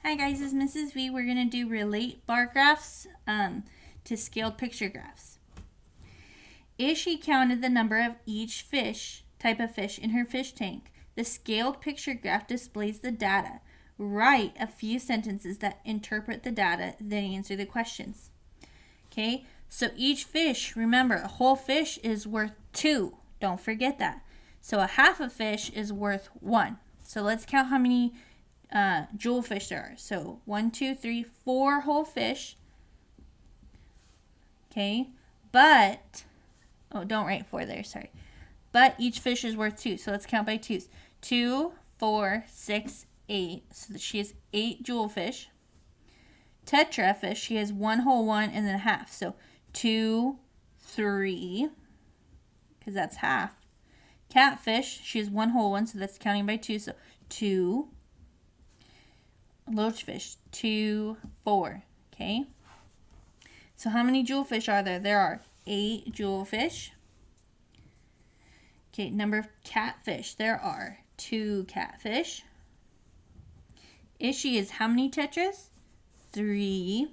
Hi guys, this is Mrs. V. We're going to do relate bar graphs to scaled picture graphs. If she counted the number of each type of fish in her fish tank, the scaled picture graph displays the data. Write a few sentences that interpret the data, then answer the questions. Okay, so each fish, remember, a whole fish is worth 2. Don't forget that. So a half a fish is worth 1. So let's count how many jewelfish there are. So 1, 2, 3, 4 whole fish. Okay, but, oh, don't write 4 there, sorry. But each fish is worth 2, so let's count by 2s. 2, 4, 6, 8. So she has 8 jewelfish. Tetra fish, she has 1 whole 1 and then a half. So 2, 3, because that's half. Catfish, she has 1 whole 1, so that's counting by 2. So 2. Loachfish, 2, 4. Okay. So how many jewelfish are there? There are 8 jewelfish. Okay, number of catfish. There are 2 catfish. Ishi is how many tetras? 3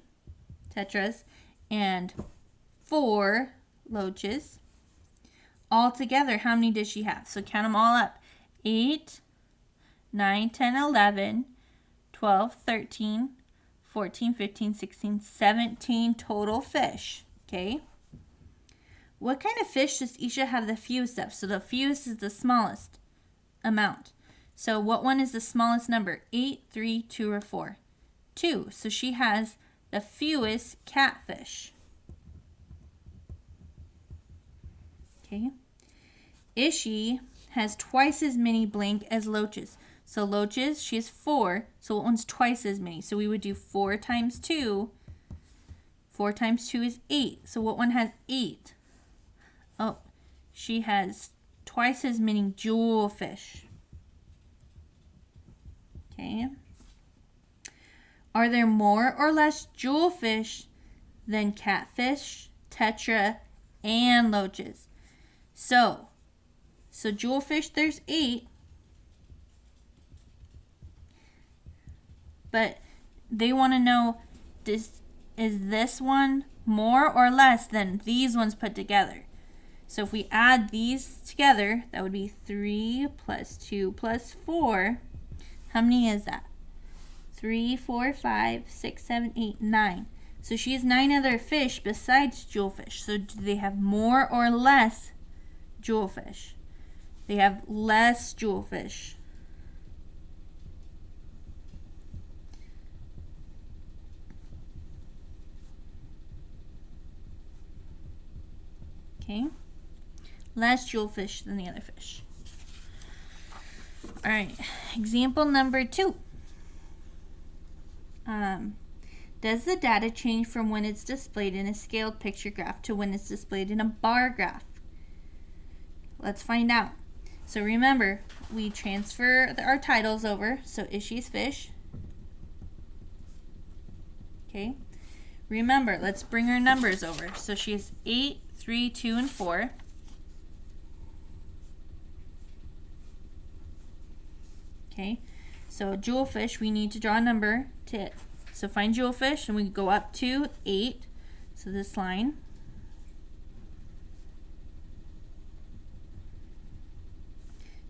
tetras and 4 loaches. Altogether, how many does she have? So count them all up. 8, 9, 10, 11, 12, 13, 14, 15, 16, 17 total fish. Okay. What kind of fish does Isha have the fewest of? So the fewest is the smallest amount. So what one is the smallest number? 8, 3, 2, or 4? 2. So she has the fewest catfish. Okay. Ishi has twice as many blank as loaches. So loaches, she has 4. So what one's twice as many? So we would do 4 times 2. 4 times 2 is 8. So what one has 8? Oh, she has twice as many jewelfish. Okay. Are there more or less jewelfish than catfish, tetra, and loaches? So jewelfish, there's 8. But they want to know, is this one more or less than these ones put together? So if we add these together, that would be 3 plus 2 plus 4. How many is that? 3, 4, 5, 6, 7, 8, 9. So she has 9 other fish besides jewelfish. So do they have more or less jewelfish? They have less jewelfish. Okay. Less jewelfish than the other fish. All right. Example number 2. Does the data change from when it's displayed in a scaled picture graph to when it's displayed in a bar graph? Let's find out. So remember, we transfer our titles over. So Ishi's fish. Okay. Remember, let's bring our numbers over. So she has 8, 3, 2, and 4. Okay. So jewelfish, we need to draw a number to it. So find jewelfish, and we go up to 8. So this line.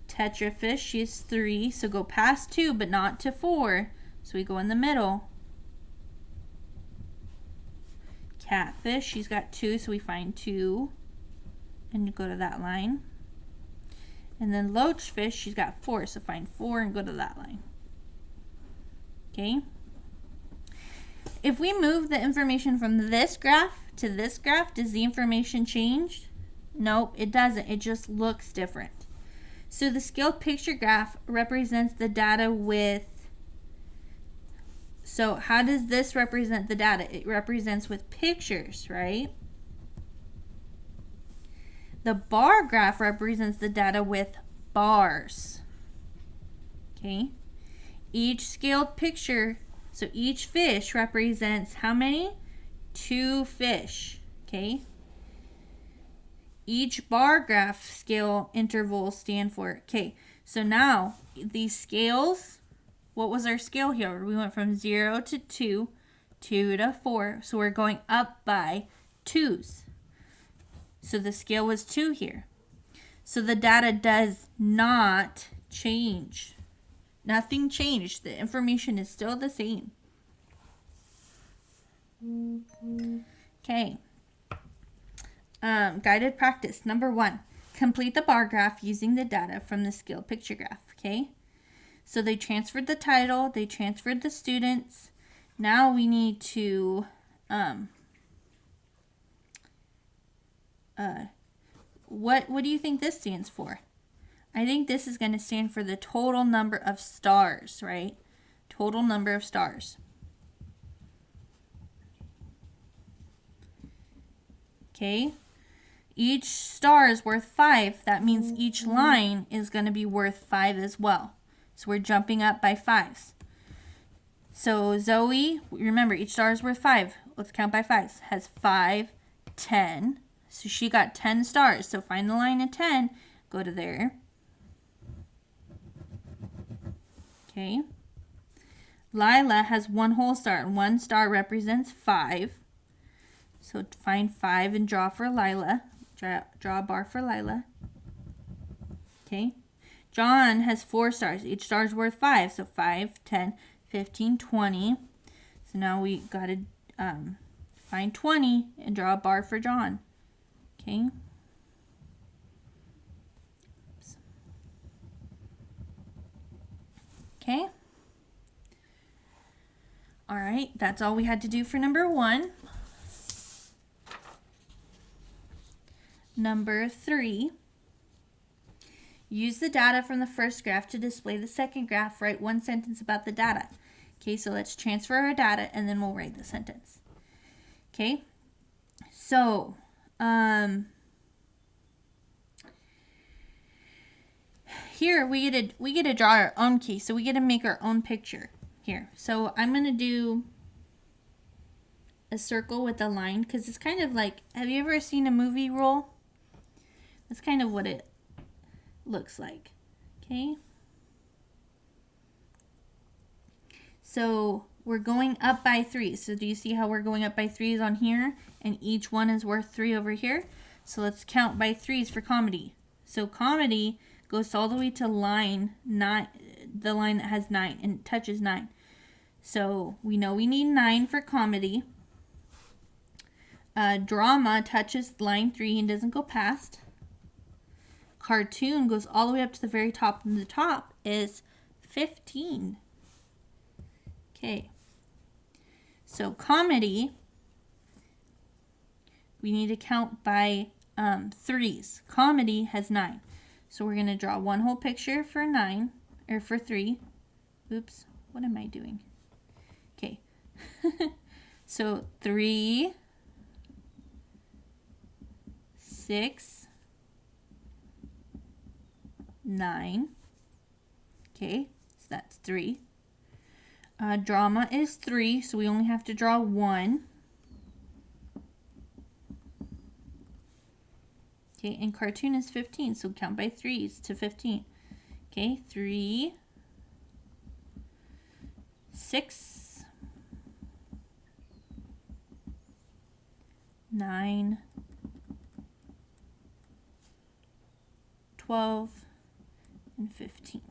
Tetrafish, she is 3. So go past 2, but not to 4. So we go in the middle. Catfish, she's got 2, so we find 2 and go to that line. And then loachfish, she's got 4, so find 4 and go to that line. Okay. If we move the information from this graph to this graph, does the information change? Nope, it doesn't. It just looks different. So the scaled picture graph represents the data with, so how does this represent the data? It represents with pictures, right? The bar graph represents the data with bars. Okay. Each scaled picture, so each fish represents how many? 2 fish. Okay. Each bar graph scale intervals stand for. Okay. So now these scales, what was our scale here? We went from 0 to 2, 2 to 4. So we're going up by 2s. So the scale was 2 here. So the data does not change. Nothing changed. The information is still the same. Okay. Guided practice. Number 1. Complete the bar graph using the data from the scale picture graph. Okay. So they transferred the title. They transferred the students. Now we need to what do you think this stands for? I think this is going to stand for the total number of stars, right? Total number of stars. Okay. Each star is worth 5. That means each line is going to be worth 5 as well. So we're jumping up by 5s. So Zoe, remember each star is worth 5. Let's count by 5s. Has 5, 10. So she got 10 stars. So find the line of 10. Go to there. Okay. Lila has 1 whole star. And 1 star represents 5. So find 5 and draw for Lila. Draw a bar for Lila. Okay. John has 4 stars. Each star is worth 5. So 5, 10, 15, 20. So now we got to find 20 and draw a bar for John. Okay. Oops. Okay. All right. That's all we had to do for number 1. Number 3. Use the data from the first graph to display the second graph. Write 1 sentence about the data. Okay, so let's transfer our data and then we'll write the sentence. Okay, so here we get to draw our own key. So we get to make our own picture here. So I'm going to do a circle with a line because it's kind of like, have you ever seen a movie roll? That's kind of what it looks like. Okay. So we're going up by 3. So do you see how we're going up by 3s on here? And each one is worth 3 over here. So let's count by 3s for comedy. So comedy goes all the way to line 9, the line that has 9 and touches 9. So we know we need 9 for comedy. Drama touches line 3 and doesn't go past. Cartoon goes all the way up to the very top, and the top is 15. Okay. So comedy, we need to count by 3s. Comedy has 9. So we're going to draw 1 whole picture for 9, or for 3. Oops, what am I doing? Okay. So 3, 6, 9. Okay, so that's 3. Drama is 3, so we only have to draw 1. Okay, and cartoon is 15, so count by 3s to 15. Okay, 3, 6, 9, 12, and 15.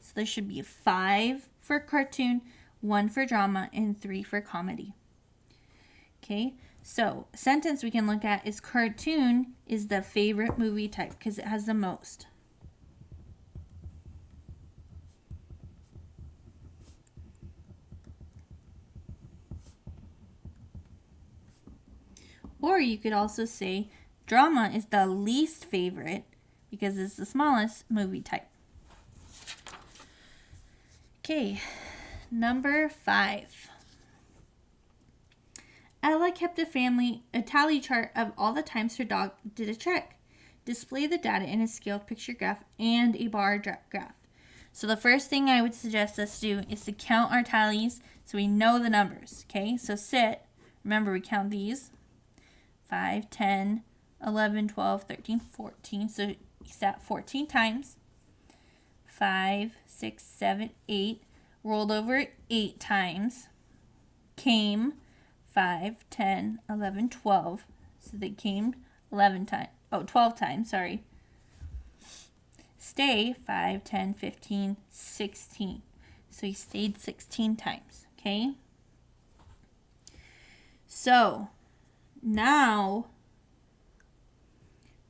So there should be 5 for cartoon, 1 for drama, and 3 for comedy. Okay, so a sentence we can look at is cartoon is the favorite movie type because it has the most. Or you could also say drama is the least favorite because it's the smallest movie type. Okay, number 5. Ella kept a tally chart of all the times her dog did a check. Display the data in a scaled picture graph and a bar graph. So the first thing I would suggest us do is to count our tallies so we know the numbers. Okay, so sit. Remember, we count these. 5, 10, 11, 12, 13, 14. So you sat 14 times. 5, 6, 7, 8. rolled over 8 times, came 5, 10, 11, 12. So they came 12 times, sorry. Stay 5, 10, 15, 16. So he stayed 16 times, okay? So now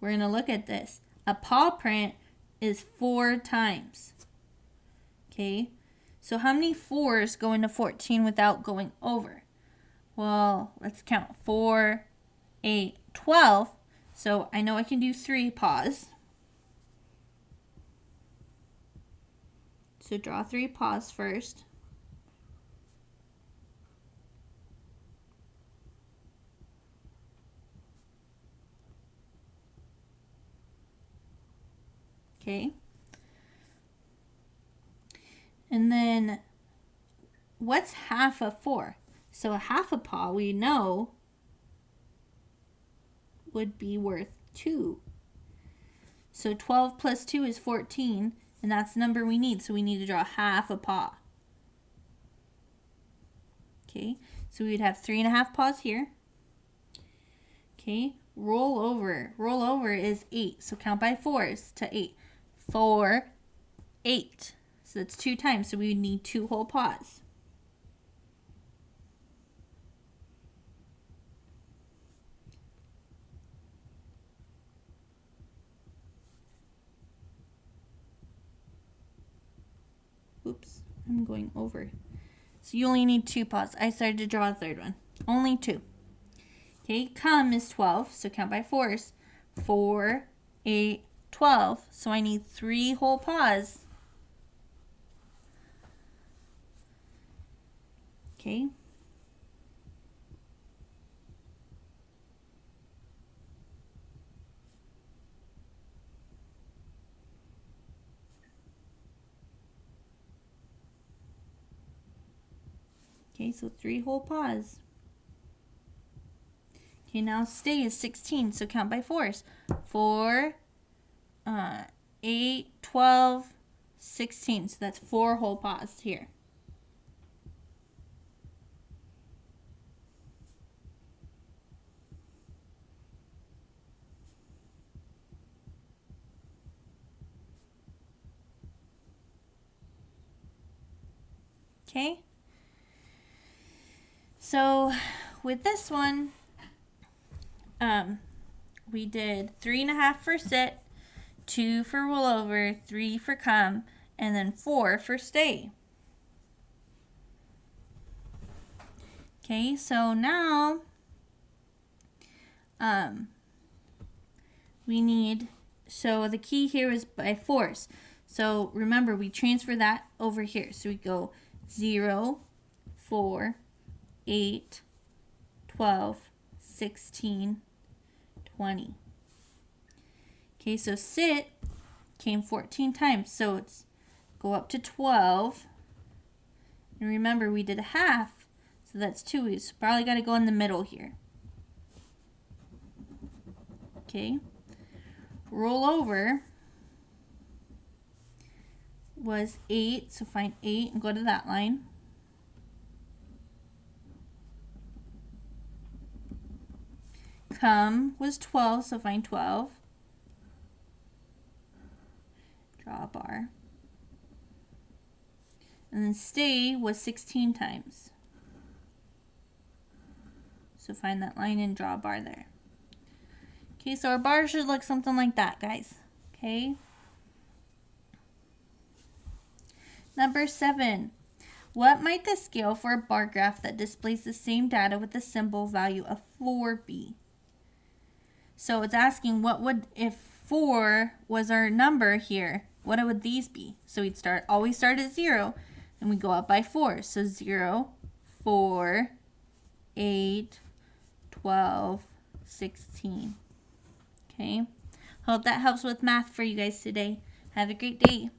we're going to look at this. A paw print is 4 times, okay? So how many 4s go into 14 without going over? Well, let's count. 4, 8, 12. So I know I can do 3 paws. So draw 3 paws first. Okay. And then what's half of 4? So a half a paw we know would be worth 2. So 12 plus 2 is 14, and that's the number we need. So we need to draw half a paw. Okay, so we'd have 3.5 paws here. Okay, roll over. Roll over is 8, so count by 4s to 8. 4, 8. So that's 2 times, so we would need 2 whole paws. Oops, I'm going over. So you only need 2 paws. I started to draw a third one. Only 2. Okay, come is 12, so count by 4s. 4, 8, 12. So I need 3 whole paws. Okay. Okay, so 3 whole paws. Okay, now stay is 16, so count by 4s. 4, 8, 12, 16. So that's 4 whole paws here. Okay. So with this one, we did 3.5 for sit, 2 for roll over, 3 for come, and then 4 for stay. Okay, so now we need, so the key here is by 4s. So remember, we transfer that over here. So we go 0, 4, 8, 12, 16, 20. Okay, so sit came 14 times, so it's go up to 12. And remember, we did a half, so that's 2. We probably got to go in the middle here. Okay, roll over was 8, so find 8 and go to that line. Come was 12, so find 12. Draw a bar. And then stay was 16 times. So find that line and draw a bar there. Okay, so our bar should look something like that, guys. Okay. Number 7. What might the scale for a bar graph that displays the same data with the symbol value of 4 be? So it's asking what would, if 4 was our number here, what would these be? So we'd always start at 0, and we go up by 4. So 0, 4, 8, 12, 16. Okay. Hope that helps with math for you guys today. Have a great day.